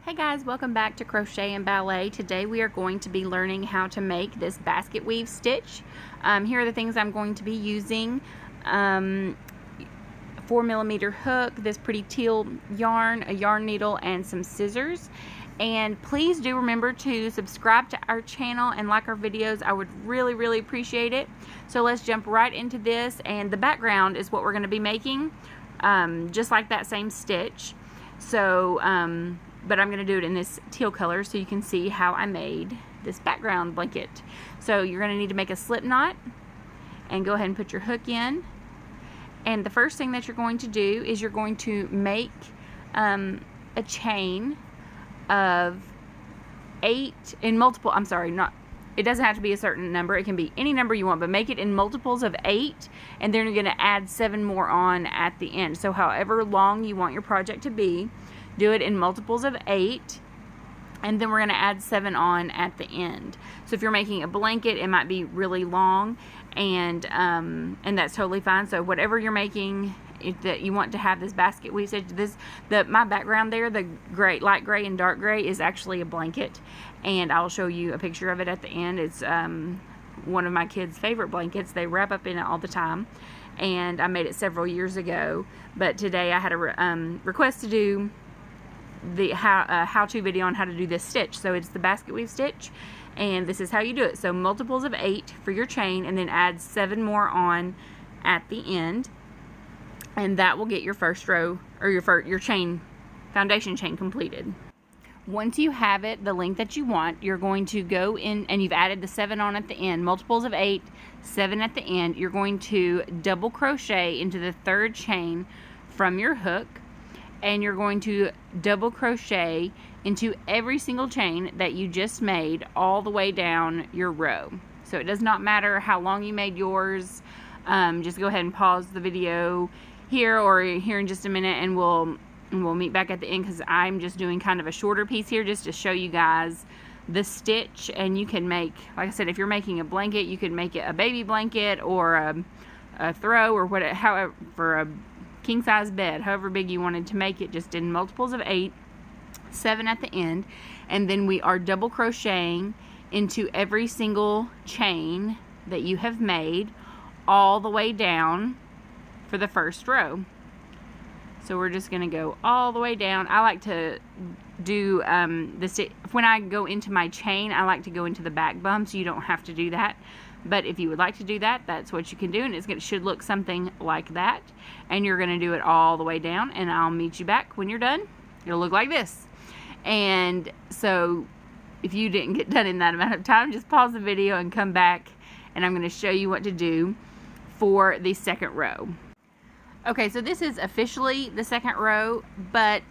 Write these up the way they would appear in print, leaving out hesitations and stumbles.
Hey guys, welcome back to Crochet and Ballet. Today we are going to be learning how to make this basket weave stitch. Here are the things I'm going to be using. 4mm hook, this pretty teal yarn, a yarn needle, and some scissors. And please do remember to subscribe to our channel and like our videos. I would really appreciate it. So let's jump right into this, and the background is what we're going to be making, just like that same stitch. So but I'm going to do it in this teal color so you can see how I made this background blanket. So you're going to need to make a slip knot and go ahead and put your hook in. And the first thing that you're going to do is you're going to make a chain of 8 in multiple, it doesn't have to be a certain number, it can be any number you want, but make it in multiples of 8, and then you're going to add 7 more on at the end. So however long you want your project to be, do it in multiples of 8, and then we're going to add 7 on at the end. So if you're making a blanket, it might be really long, and that's totally fine. So whatever you're making, that you want to have this basket weave stitch, my background there, the gray, light gray and dark gray, is actually a blanket, and I'll show you a picture of it at the end. It's one of my kids' favorite blankets. They wrap up in it all the time, and I made it several years ago, but today I had a request to do the how-to video on how to do this stitch. So it's the basket weave stitch, and this is how you do it. So multiples of 8 for your chain, and then add 7 more on at the end, and that will get your first row, or your chain, foundation chain, completed. Once you have it the length that you want, you're going to go in, and you've added the 7 on at the end, multiples of 8, 7 at the end. You're going to double crochet into the 3rd chain from your hook, and you're going to double crochet into every single chain that you just made all the way down your row. So it does not matter how long you made yours. Just go ahead and pause the video here or here in just a minute, and we'll meet back at the end, because I'm just doing kind of a shorter piece here just to show you guys the stitch. And you can make, like I said, if you're making a blanket, you could make it a baby blanket or a throw, or whatever, however, for a king size bed, however big you wanted to make it, just in multiples of 8, 7 at the end. And then we are double crocheting into every single chain that you have made all the way down for the first row. So we're just going to go all the way down. I like to do when I go into my chain, I like to go into the back bump, so you don't have to do that. But if you would like to do that, that's what you can do, and it should look something like that. And you're going to do it all the way down, and I'll meet you back when you're done. It'll look like this. And so if you didn't get done in that amount of time, just pause the video and come back, and I'm going to show you what to do for the 2nd row. Okay, so this is officially the 2nd row, but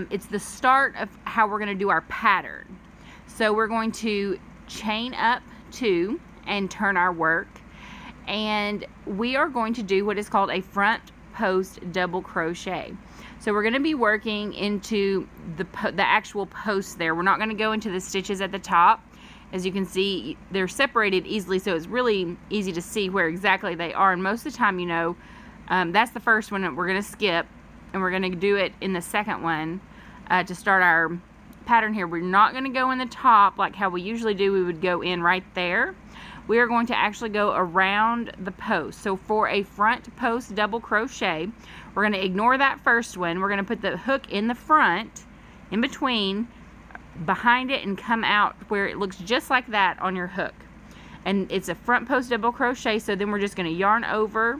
it's the start of how we're going to do our pattern. So we're going to chain up 2 and turn our work, and we are going to do what is called a front post double crochet. So we're going to be working into the actual post there. We're not going to go into the stitches at the top. As you can see, they're separated easily, so it's really easy to see where exactly they are. And most of the time, you know, that's the first one that we're going to skip, and we're going to do it in the 2nd one to start our pattern here. We're not going to go in the top like how we usually do. We would go in right there. We are going to actually go around the post. So for a front post double crochet, we're going to ignore that first one. We're going to put the hook in the front, in between, behind it, and come out where it looks just like that on your hook. And it's a front post double crochet. So then we're just going to yarn over,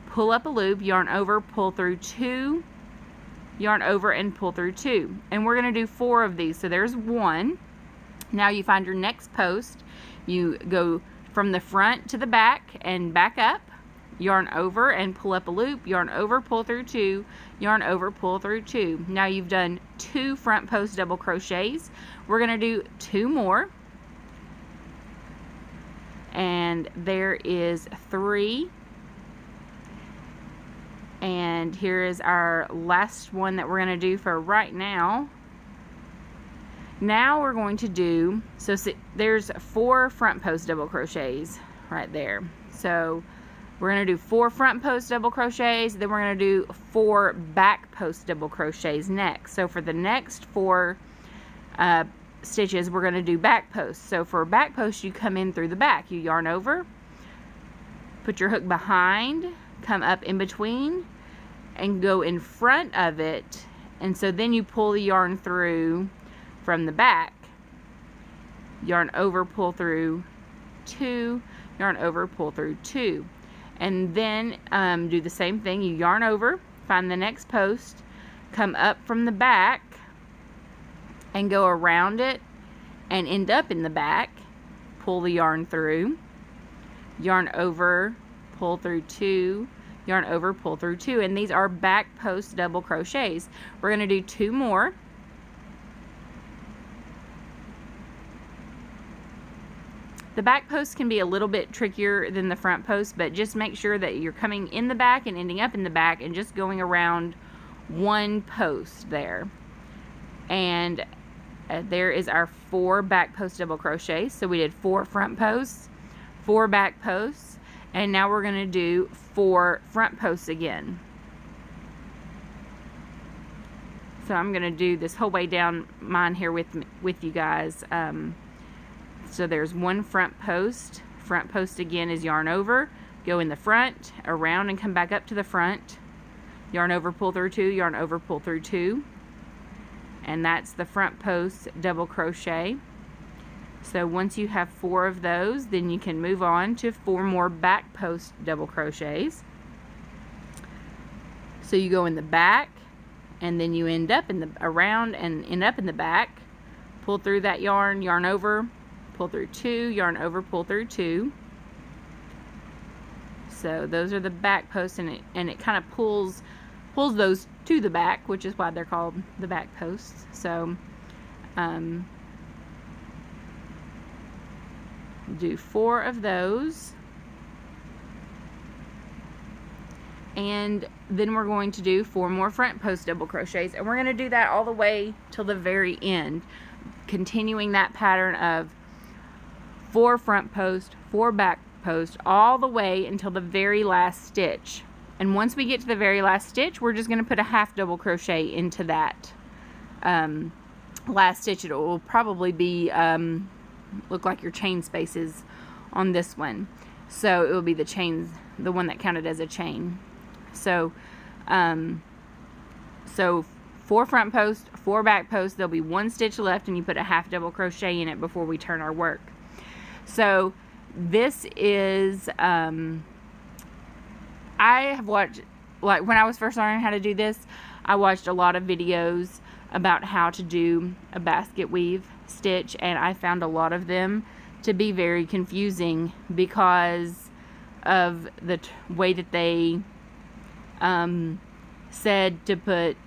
pull up a loop, yarn over, pull through 2, yarn over, and pull through 2. And we're going to do 4 of these. So there's 1. Now you find your next post. You go from the front to the back and back up, yarn over and pull up a loop, yarn over, pull through 2, yarn over, pull through 2. Now you've done 2 front post double crochets. We're going to do 2 more, and there is 3. And here is our last one that we're going to do for right now. Now we're going to do, so see, there's 4 front post double crochets right there. So we're going to do 4 front post double crochets, then we're going to do 4 back post double crochets next. So for the next 4 stitches, we're going to do back posts. So for back posts, you come in through the back. You yarn over, put your hook behind, come up in between, and go in front of it. And so then you pull the yarn through from the back. Yarn over, pull through 2, yarn over, pull through 2. And then do the same thing. You yarn over, find the next post, come up from the back, and go around it and end up in the back. Pull the yarn through, yarn over, pull through 2, yarn over, pull through 2, and these are back post double crochets. We're going to do 2 more. The back post can be a little bit trickier than the front post, but just make sure that you're coming in the back and ending up in the back and just going around one post there. And there is our 4 back post double crochets. So we did 4 front posts, 4 back posts, and now we're going to do 4 front posts again. So I'm going to do this whole way down mine here with you guys. So there's 1 front post. Front post again is yarn over, go in the front, around, and come back up to the front. Yarn over, pull through 2, yarn over, pull through 2. And that's the front post double crochet. So once you have 4 of those, then you can move on to 4 more back post double crochets. So you go in the back, and then you end up in the around and end up in the back. Pull through that yarn, yarn over, pull through 2, yarn over, pull through 2. So those are the back posts, and it kind of pulls those to the back, which is why they're called the back posts. So do 4 of those, and then we're going to do 4 more front post double crochets, and we're going to do that all the way till the very end, continuing that pattern of 4 front post, 4 back post, all the way until the very last stitch. And once we get to the very last stitch, we're just going to put a half double crochet into that last stitch. It will probably be look like your chain spaces on this one, so it will be the chains, the one that counted as a chain. So 4 front posts, 4 back posts, there'll be 1 stitch left, and you put a half double crochet in it before we turn our work. So this is I have watched, like when I was first learning how to do this, I watched a lot of videos about how to do a basket weave stitch, and I found a lot of them to be very confusing because of the way that they said to put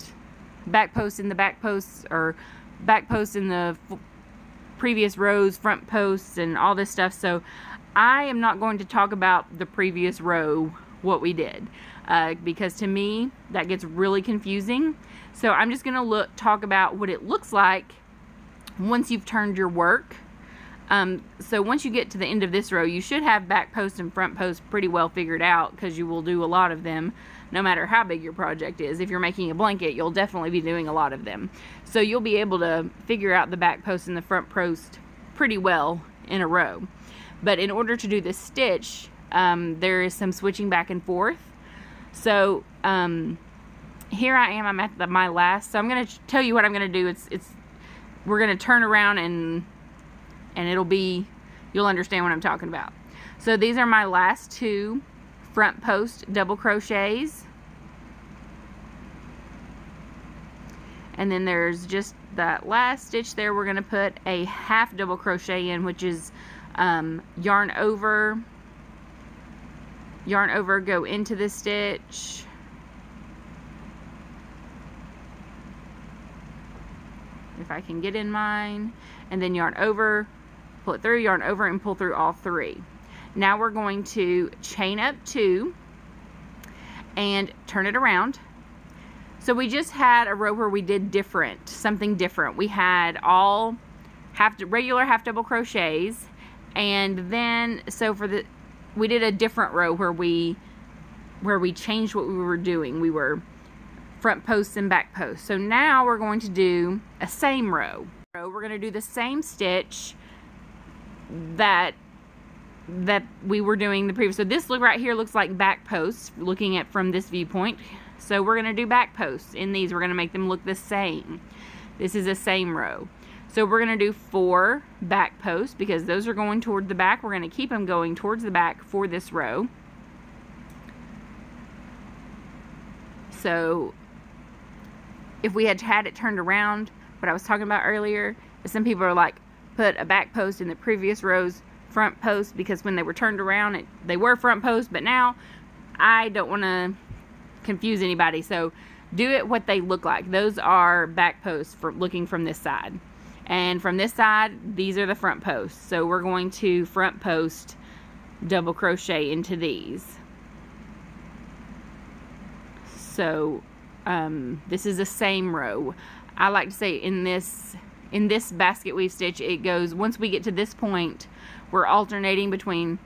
back posts in the back posts, or back posts in the previous rows, front posts, and all this stuff. So I am not going to talk about the previous row, what we did, because to me that gets really confusing. So I'm just going to talk about what it looks like once you've turned your work. So once you get to the end of this row, you should have back post and front post pretty well figured out, because you will do a lot of them no matter how big your project is. If you're making a blanket, you'll definitely be doing a lot of them. So you'll be able to figure out the back post and the front post pretty well in a row. But in order to do this stitch, there is some switching back and forth. So here I am, I'm at my last. So I'm going to tell you what I'm going to do. We're going to turn around and it'll be, you'll understand what I'm talking about. So these are my last 2 front post double crochets, and then there's just that last stitch there. We're going to put a half double crochet in, which is yarn over, go into the stitch, if I can get in mine, and then yarn over, pull it through, yarn over, and pull through all 3. Now we're going to chain up 2 and turn it around. So we just had a row where we did something different. We had all regular half double crochets, and then we did a different row where we changed what we were doing. We were front posts and back posts. So now we're going to do a same row. We're going to do the same stitch that we were doing the previous. So this look right here looks like back posts, looking at from this viewpoint. So we're going to do back posts in these. We're going to make them look the same. This is the same row. So we're going to do 4 back posts because those are going toward the back. We're going to keep them going towards the back for this row. So if we had it turned around, what I was talking about earlier, some people are like, put a back post in the previous row's front post, because when they were turned around, they were front posts, but now I don't want to confuse anybody, so do it what they look like. Those are back posts for looking from this side, and from this side, these are the front posts. So we're going to front post double crochet into these. So this is the same row. I like to say in this basket weave stitch, it goes, once we get to this point, we're alternating between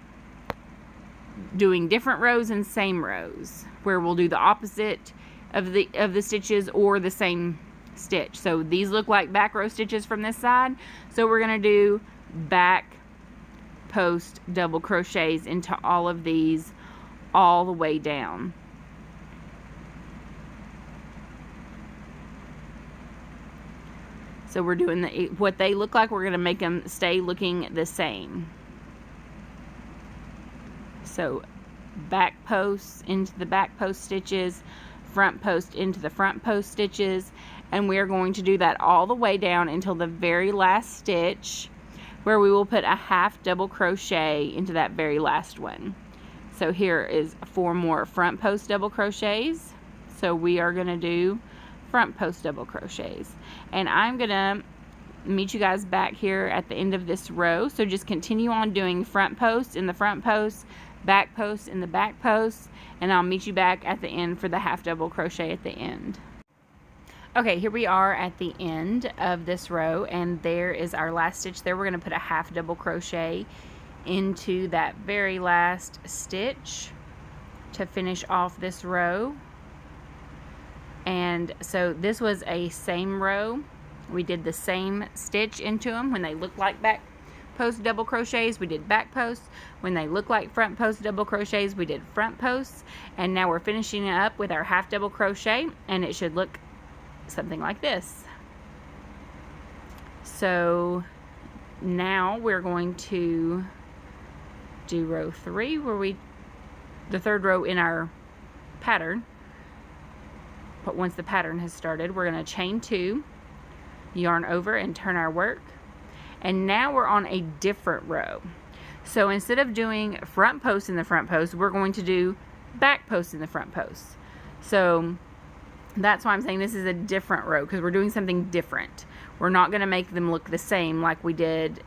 doing different rows and same rows, where we'll do the opposite of the stitches or the same stitch. So these look like back row stitches from this side, so we're going to do back post double crochets into all of these all the way down. So we're doing what they look like. We're going to make them stay looking the same. So back posts into the back post stitches, front post into the front post stitches, and we are going to do that all the way down until the very last stitch, where we will put a half double crochet into that very last one. So here is 4 more front post double crochets. So we are going to do front post double crochets, and I'm gonna meet you guys back here at the end of this row. So just continue on doing front posts in the front posts, back posts in the back posts, and I'll meet you back at the end for the half double crochet at the end. Okay, here we are at the end of this row, and there is our last stitch there. We're going to put a half double crochet into that very last stitch to finish off this row. And so this was a same row. We did the same stitch into them. When they look like back post double crochets, we did back posts. When they look like front post double crochets, we did front posts. And now we're finishing it up with our half double crochet, and it should look something like this. So now we're going to do row 3, where the third row in our pattern. But once the pattern has started, we're going to chain 2, yarn over, and turn our work. And now we're on a different row. So instead of doing front post in the front post, we're going to do back post in the front post. So that's why I'm saying this is a different row, because we're doing something different. We're not going to make them look the same like we did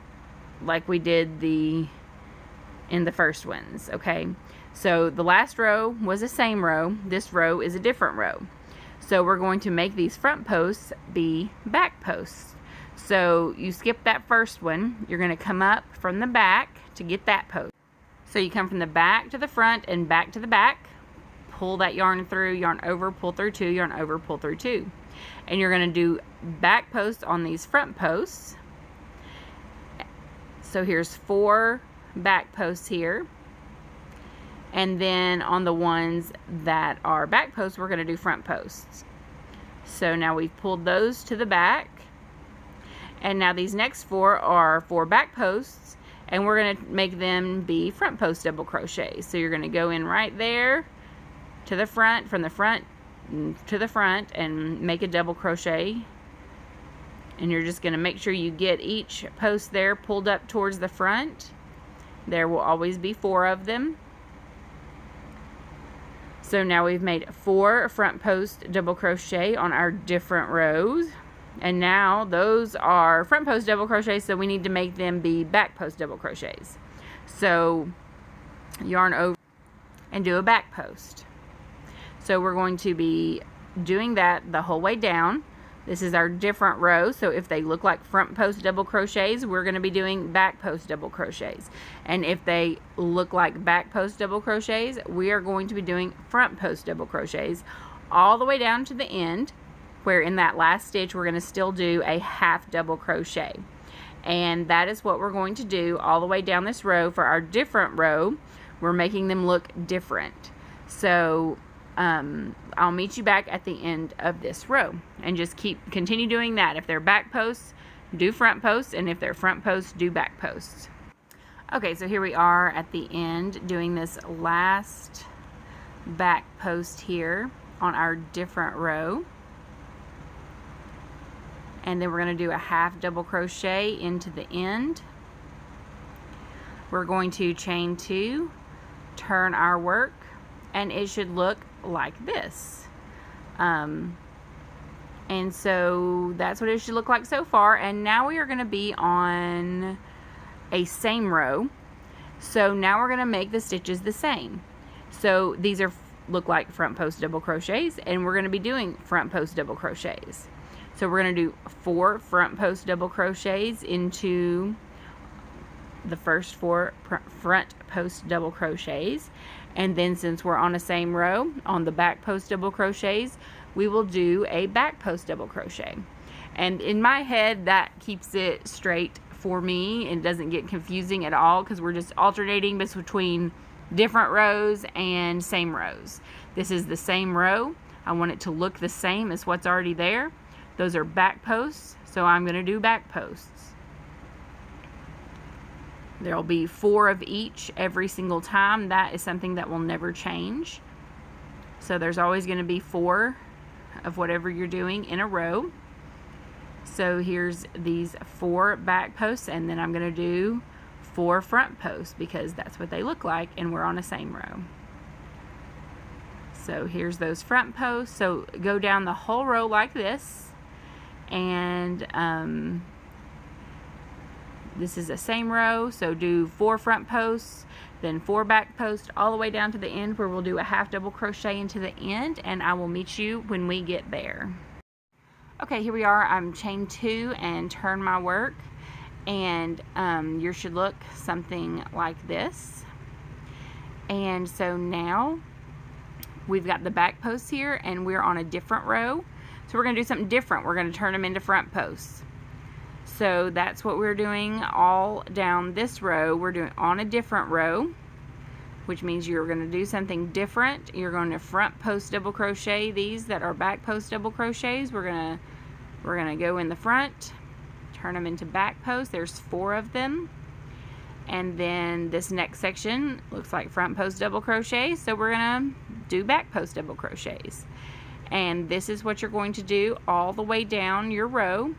in the first ones. Okay, so the last row was the same row. This row is a different row. So we're going to make these front posts be back posts. So you skip that first one. You're going to come up from the back to get that post. So you come from the back to the front and back to the back. Pull that yarn through, yarn over, pull through 2, yarn over, pull through 2. And you're going to do back posts on these front posts. So here's 4 back posts here. And then on the ones that are back posts, we're going to do front posts. So now we've pulled those to the back. And now these next 4 are 4 back posts, and we're going to make them be front post double crochets. So you're going to go in right there to the front, from the front to the front, and make a double crochet. And you're just going to make sure you get each post there pulled up towards the front. There will always be 4 of them. So now we've made 4 front post double crochet on our different rows. And now those are front post double crochets, so we need to make them be back post double crochets. So yarn over and do a back post. So we're going to be doing that the whole way down. This is our different row, so if they look like front post double crochets, we're going to be doing back post double crochets. And if they look like back post double crochets, we are going to be doing front post double crochets all the way down to the end. where in that last stitch we're going to still do a half double crochet. And that is what we're going to do all the way down this row. For our different row, we're making them look different. So I'll meet you back at the end of this row, and just continue doing that. If they're back posts, do front posts, and if they're front posts, do back posts. Okay, so here we are at the end doing this last back post here on our different row. And then we're going to do a half double crochet into the end. We're going to chain 2, turn our work, and it should look like this. And so that's what it should look like so far. And now we are going to be on a same row. So now we're going to make the stitches the same. So these look like front post double crochets, and we're going to be doing front post double crochets. So we're going to do 4 front post double crochets into the first 4 front post double crochets, and then since we're on the same row on the back post double crochets, we will do a back post double crochet. And in my head, that keeps it straight for me and doesn't get confusing at all, because we're just alternating between different rows and same rows. This is the same row. I want it to look the same as what's already there. Those are back posts, so I'm going to do back posts. There'll be 4 of each every single time. That is something that will never change. So there's always going to be 4 of whatever you're doing in a row. So here's these 4 back posts, and then I'm going to do 4 front posts because that's what they look like, and we're on the same row. So here's those front posts. So go down the whole row like this. And this is the same row, so do 4 front posts, then 4 back posts, all the way down to the end where we'll do a half double crochet into the end, and I will meet you when we get there. Okay, here we are. I'm chain 2 and turn my work, and yours should look something like this. And so now we've got the back posts here, and we're on a different row. So we're going to do something different. We're going to turn them into front posts. So that's what we're doing all down this row. We're doing on a different row, which means you're going to do something different. You're going to front post double crochet these that are back post double crochets. We're going to go in the front, turn them into back posts. There's 4 of them. And then this next section looks like front post double crochets. So we're going to do back post double crochets. And this is what you're going to do all the way down your row.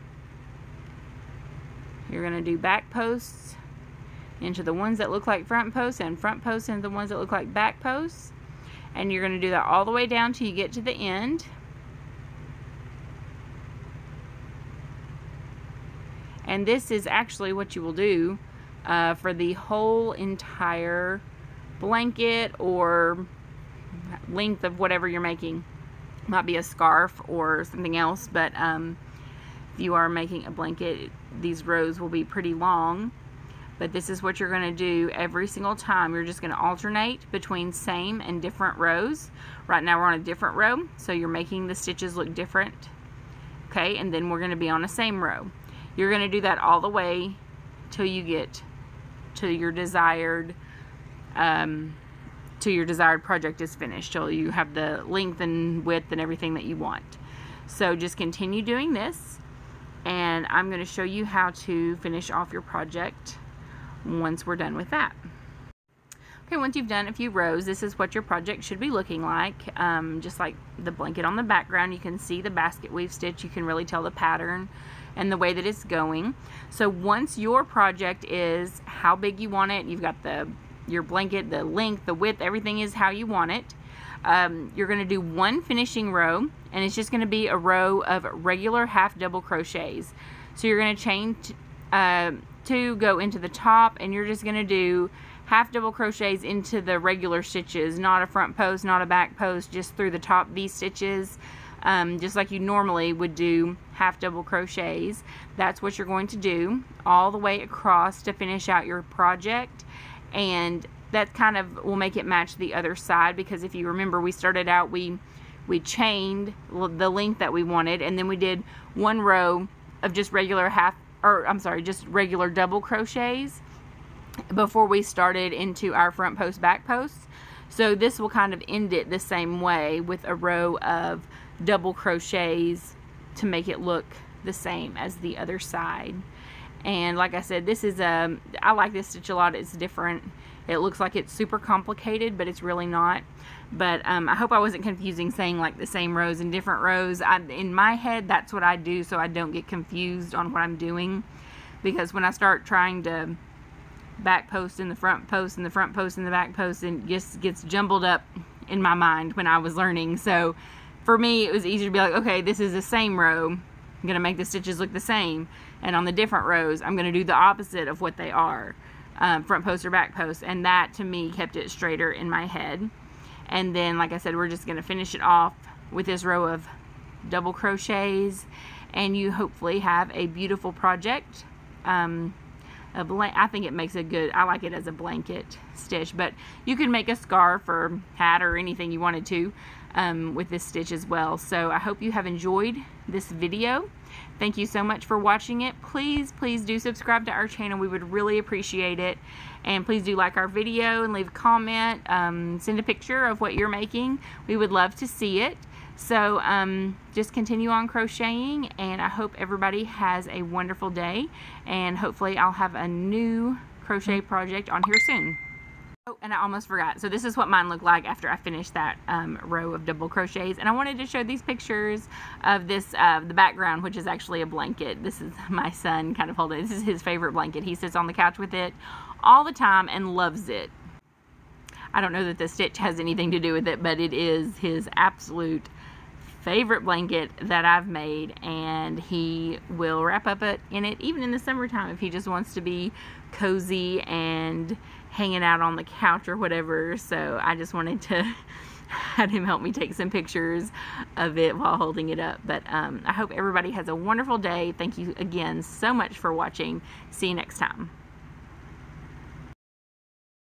You're going to do back posts into the ones that look like front posts, and front posts into the ones that look like back posts. And you're going to do that all the way down till you get to the end. And this is actually what you will do for the whole entire blanket or length of whatever you're making. Might be a scarf or something else, but if you are making a blanket, these rows will be pretty long. But this is what you're going to do every single time. You're just going to alternate between same and different rows. Right now we're on a different row, so you're making the stitches look different. Okay, and then we're going to be on the same row. You're going to do that all the way till you get to your desired project is finished, till you have the length and width and everything that you want. So just continue doing this, and I'm going to show you how to finish off your project once we're done with that. Okay, once you've done a few rows, this is what your project should be looking like. Just like the blanket on the background, you can see the basket weave stitch. You can really tell the pattern and the way that it's going. So once your project is how big you want it, you've got your blanket, the length, the width, everything is how you want it. You're going to do one finishing row, and it's just going to be a row of regular half double crochets. So you're going to chain 2, go into the top, and you're just going to do half double crochets into the regular stitches, not a front post, not a back post, just through the top V stitches, just like you normally would do half double crochets. That's what you're going to do all the way across to finish out your project. And that kind of will make it match the other side, because if you remember, we started out, we we chained the length that we wanted, and then we did 1 row of just regular just regular double crochets before we started into our front post back posts. So this will kind of end it the same way with a row of double crochets to make it look the same as the other side. And like I said, this is I like this stitch a lot. It's different. It looks like it's super complicated, but it's really not. But I hope I wasn't confusing saying like the same rows and different rows. In my head, that's what I do so I don't get confused on what I'm doing. Because when I start trying to back post in the front post and the front post and the back post, and just gets jumbled up in my mind when I was learning. So for me, it was easier to be like, okay, this is the same row. I'm going to make the stitches look the same. And on the different rows, I'm going to do the opposite of what they are. Front post or back post. And that, to me, kept it straighter in my head. And then, like I said, we're just going to finish it off with this row of double crochets. And you hopefully have a beautiful project. I think it makes a good, I like it as a blanket stitch, but you can make a scarf or hat or anything you wanted to with this stitch as well. So I hope you have enjoyed this video. Thank you so much for watching it. Please do subscribe to our channel. We would really appreciate it. And please do like our video and leave a comment. Send a picture of what you're making. We would love to see it. So just continue on crocheting, and I hope everybody has a wonderful day, and hopefully I'll have a new crochet project on here soon. Oh, and I almost forgot. So this is what mine looked like after I finished that row of double crochets, and I wanted to show these pictures of this, the background, which is actually a blanket. This is my son kind of holding it. This is his favorite blanket. He sits on the couch with it all the time and loves it. I don't know that the stitch has anything to do with it, but it is his absolute favorite blanket that I've made, and he will wrap up in it even in the summertime if he just wants to be cozy and hanging out on the couch or whatever. So I just wanted to have him help me take some pictures of it while holding it up. But I hope everybody has a wonderful day. Thank you again so much for watching. See you next time.